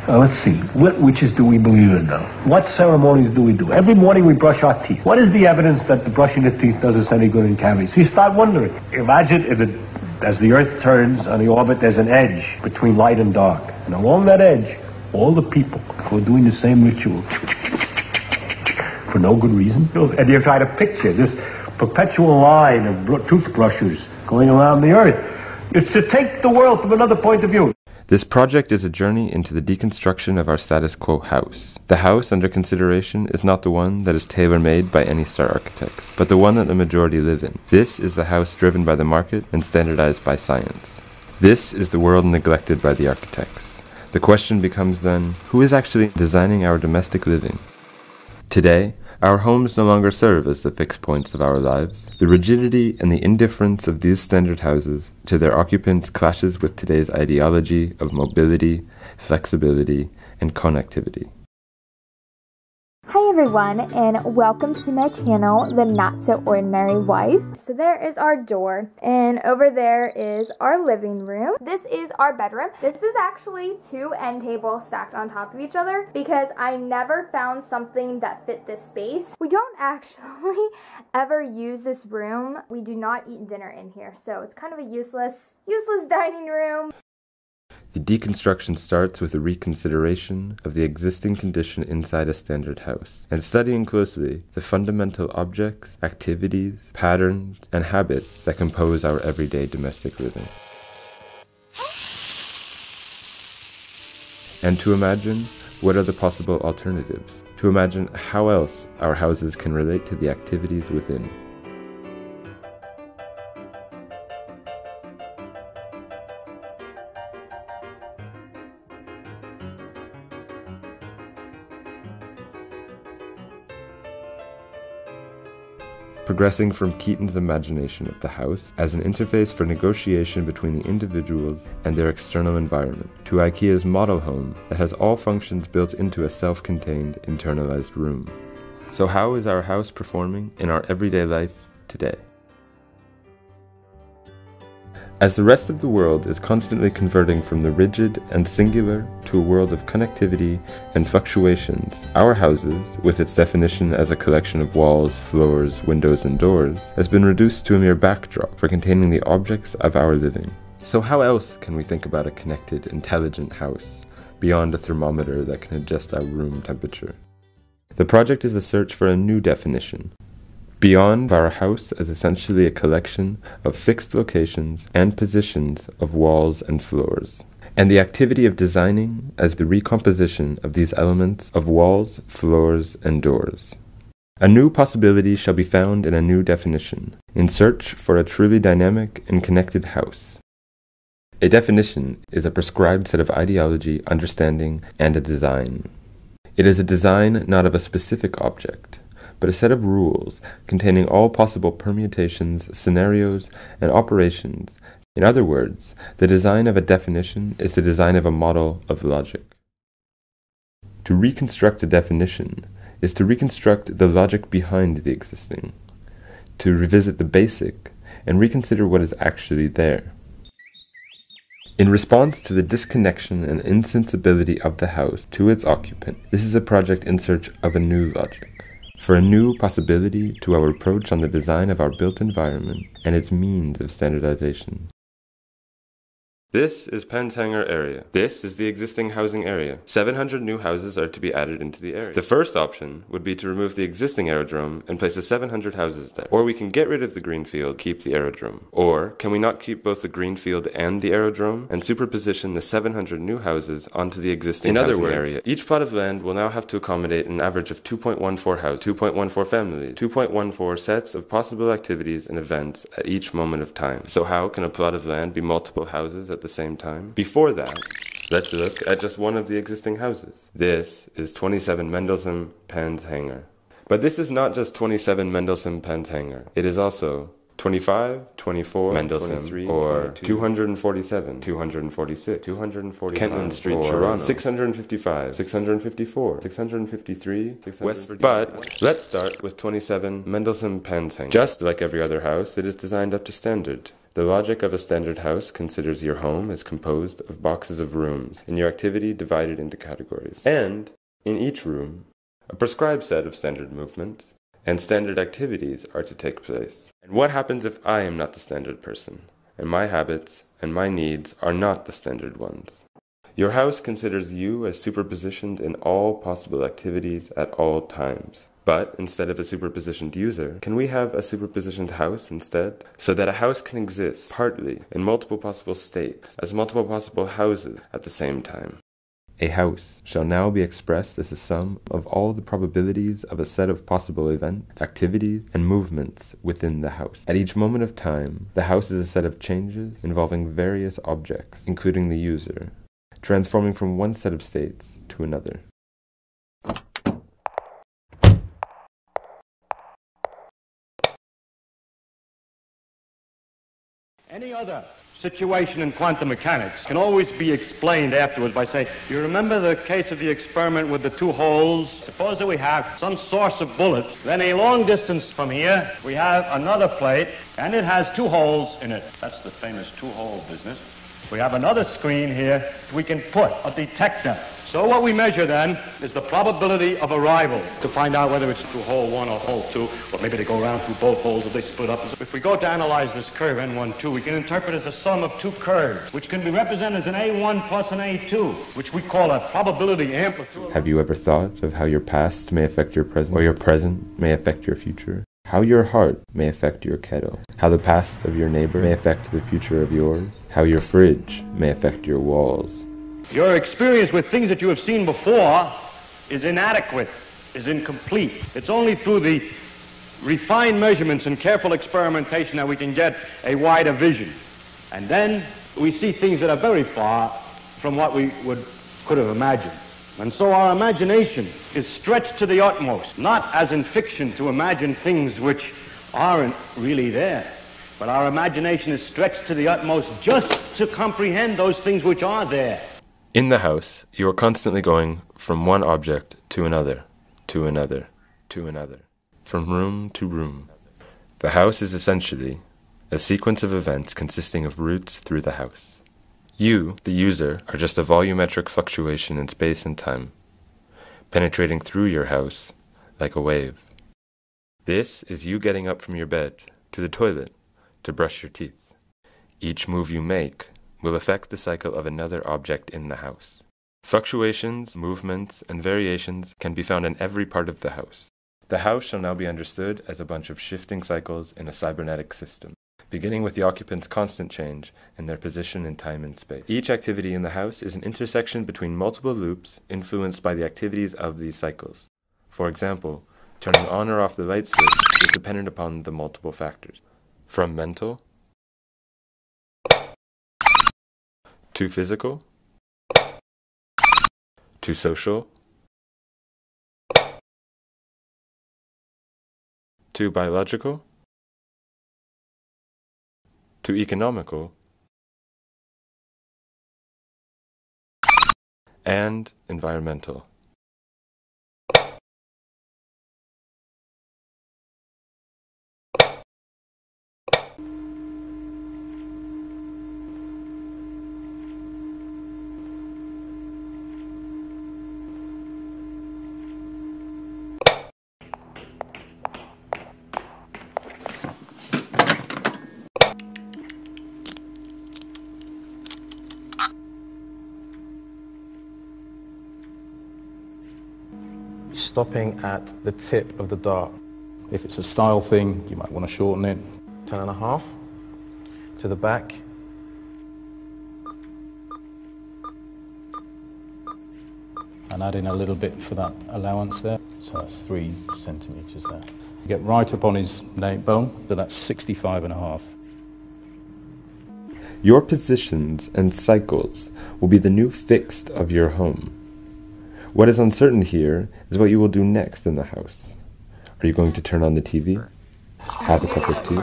Let's see. What witches do we believe in now? What ceremonies do we do? Every morning we brush our teeth. What is the evidence that the brushing the teeth does us any good in cavities? You start wondering. Imagine as the Earth turns on the orbit, there's an edge between light and dark. And along that edge, all the people who are doing the same ritual for no good reason. And you try to picture this perpetual line of toothbrushes going around the Earth. It's to take the world from another point of view. This project is a journey into the deconstruction of our status quo house. The house under consideration is not the one that is tailor-made by any star architects, but the one that the majority live in. This is the house driven by the market and standardized by science. This is the world neglected by the architects. The question becomes then, who is actually designing our domestic living? Today, our homes no longer serve as the fixed points of our lives. The rigidity and the indifference of these standard houses to their occupants clashes with today's ideology of mobility, flexibility, and connectivity. Hi everyone, and welcome to my channel, The Not So Ordinary Wife. So there is our door, and over there is our living room. This is our bedroom. This is actually 2 end tables stacked on top of each other because I never found something that fit this space. We don't actually ever use this room. We do not eat dinner in here, so it's kind of a useless dining room. The deconstruction starts with a reconsideration of the existing condition inside a standard house, and studying closely the fundamental objects, activities, patterns, and habits that compose our everyday domestic living. And to imagine what are the possible alternatives, to imagine how else our houses can relate to the activities within. Progressing from Keaton's imagination of the house as an interface for negotiation between the individuals and their external environment, to IKEA's model home that has all functions built into a self-contained, internalized room. So how is our house performing in our everyday life today? As the rest of the world is constantly converting from the rigid and singular to a world of connectivity and fluctuations, our houses, with its definition as a collection of walls, floors, windows, and doors, has been reduced to a mere backdrop for containing the objects of our living. So how else can we think about a connected, intelligent house, beyond a thermometer that can adjust our room temperature? The project is a search for a new definition. Beyond our house as essentially a collection of fixed locations and positions of walls and floors, and the activity of designing as the recomposition of these elements of walls, floors, and doors. A new possibility shall be found in a new definition, in search for a truly dynamic and connected house. A definition is a prescribed set of ideology, understanding, and a design. It is a design not of a specific object, but a set of rules containing all possible permutations, scenarios, and operations. In other words, the design of a definition is the design of a model of logic. To reconstruct a definition is to reconstruct the logic behind the existing, to revisit the basic and reconsider what is actually there. In response to the disconnection and insensibility of the house to its occupant, this is a project in search of a new logic, for a new possibility to our approach on the design of our built environment and its means of standardization. This is Penzhanger area. This is the existing housing area. 700 new houses are to be added into the area. The first option would be to remove the existing aerodrome and place the 700 houses there. Or we can get rid of the green field, keep the aerodrome. Or can we not keep both the green field and the aerodrome and superposition the 700 new houses onto the existing housing area? Each plot of land will now have to accommodate an average of 2.14 houses, 2.14 families, 2.14 sets of possible activities and events at each moment of time. So how can a plot of land be multiple houses at the same time? Before that, let's look at just one of the existing houses. This is 27 Mendelssohn Penzhanger. But this is not just 27 Mendelssohn Penzhanger. It is also 25, 24, Mendelssohn, 23, or 22, 247, 246, 245, Kentland Street, Toronto, 655, 654, 653, West Virginia. But let's start with 27 Mendelssohn Penzhanger. Just like every other house, it is designed up to standard. The logic of a standard house considers your home as composed of boxes of rooms, and your activity divided into categories. And, in each room, a prescribed set of standard movements and standard activities are to take place. And what happens if I am not the standard person, and my habits and my needs are not the standard ones? Your house considers you as superpositioned in all possible activities at all times. But, instead of a superpositioned user, can we have a superpositioned house instead? So that a house can exist, partly, in multiple possible states, as multiple possible houses at the same time. A house shall now be expressed as a sum of all the probabilities of a set of possible events, activities, and movements within the house. At each moment of time, the house is a set of changes involving various objects, including the user, transforming from one set of states to another. Any other situation in quantum mechanics can always be explained afterwards by saying, you remember the case of the experiment with the two holes? Suppose that we have some source of bullets, then a long distance from here we have another plate, and it has two holes in it. That's the famous two-hole business. We have another screen here, we can put a detector. So what we measure then is the probability of arrival to find out whether it's through hole 1 or hole 2, or maybe they go around through both holes or they split up. If we go to analyze this curve N12, we can interpret it as a sum of two curves, which can be represented as an A1 plus an A2, which we call a probability amplitude. Have you ever thought of how your past may affect your present, or your present may affect your future? How your heart may affect your kettle, how the past of your neighbor may affect the future of yours, how your fridge may affect your walls. Your experience with things that you have seen before is inadequate, is incomplete. It's only through the refined measurements and careful experimentation that we can get a wider vision. And then we see things that are very far from what we could have imagined. And so our imagination is stretched to the utmost, not as in fiction to imagine things which aren't really there, but our imagination is stretched to the utmost just to comprehend those things which are there. In the house, you are constantly going from one object to another, to another, to another, from room to room. The house is essentially a sequence of events consisting of routes through the house. You, the user, are just a volumetric fluctuation in space and time, penetrating through your house like a wave. This is you getting up from your bed to the toilet to brush your teeth. Each move you make will affect the cycle of another object in the house. Fluctuations, movements, and variations can be found in every part of the house. The house shall now be understood as a bunch of shifting cycles in a cybernetic system, beginning with the occupants' constant change in their position in time and space. Each activity in the house is an intersection between multiple loops influenced by the activities of these cycles. For example, turning on or off the light switch is dependent upon the multiple factors, from mental to physical, to social, to biological, to economical, and environmental. Stopping at the tip of the dart. If it's a style thing, you might want to shorten it. 10.5 to the back. And add in a little bit for that allowance there. So that's 3 centimeters there. Get right up on his nape bone, so that's 65.5. Your positions and cycles will be the new fixed of your home. What is uncertain here is what you will do next in the house. Are you going to turn on the TV? Have a cup of tea?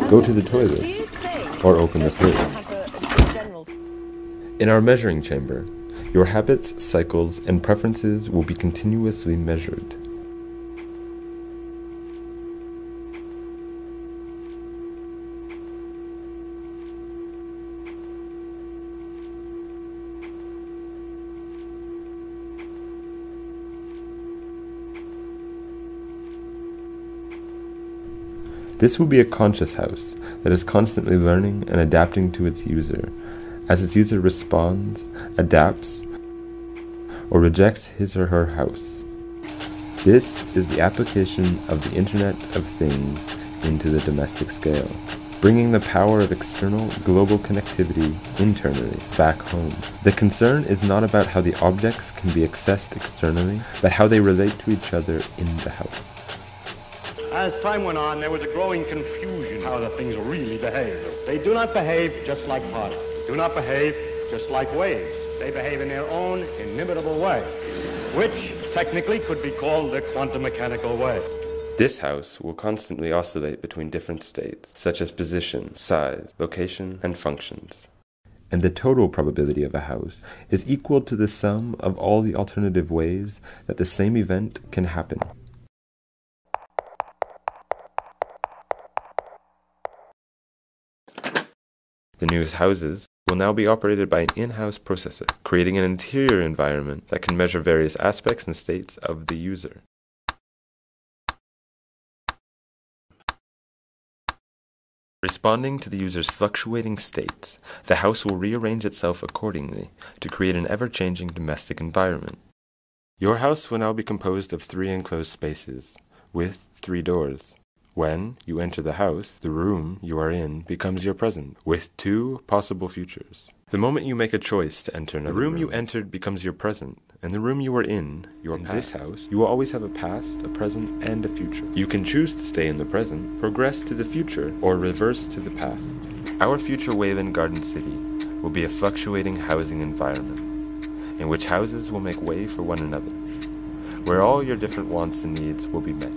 Go to the toilet? Or open the fridge? In our measuring chamber, your habits, cycles, and preferences will be continuously measured. This will be a conscious house that is constantly learning and adapting to its user, as its user responds, adapts, or rejects his or her house. This is the application of the Internet of Things into the domestic scale, bringing the power of external global connectivity internally back home. The concern is not about how the objects can be accessed externally, but how they relate to each other in the house. As time went on, there was a growing confusion how the things really behave. They do not behave just like particles. They do not behave just like waves. They behave in their own inimitable way, which technically could be called the quantum mechanical way. This house will constantly oscillate between different states, such as position, size, location, and functions. And the total probability of a house is equal to the sum of all the alternative ways that the same event can happen. The new houses will now be operated by an in-house processor, creating an interior environment that can measure various aspects and states of the user. Responding to the user's fluctuating states, the house will rearrange itself accordingly to create an ever-changing domestic environment. Your house will now be composed of 3 enclosed spaces, with 3 doors. When you enter the house, the room you are in becomes your present, with 2 possible futures. The moment you make a choice to enter another room, you entered becomes your present, and the room you are in, your past. In this house, you will always have a past, a present, and a future. You can choose to stay in the present, progress to the future, or reverse to the past. Our future Wayland Garden City will be a fluctuating housing environment, in which houses will make way for one another, where all your different wants and needs will be met.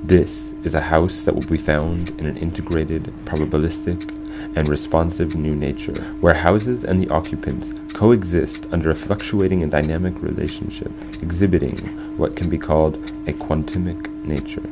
This is a house that will be found in an integrated, probabilistic, and responsive new nature, where houses and the occupants coexist under a fluctuating and dynamic relationship, exhibiting what can be called a quantumic nature.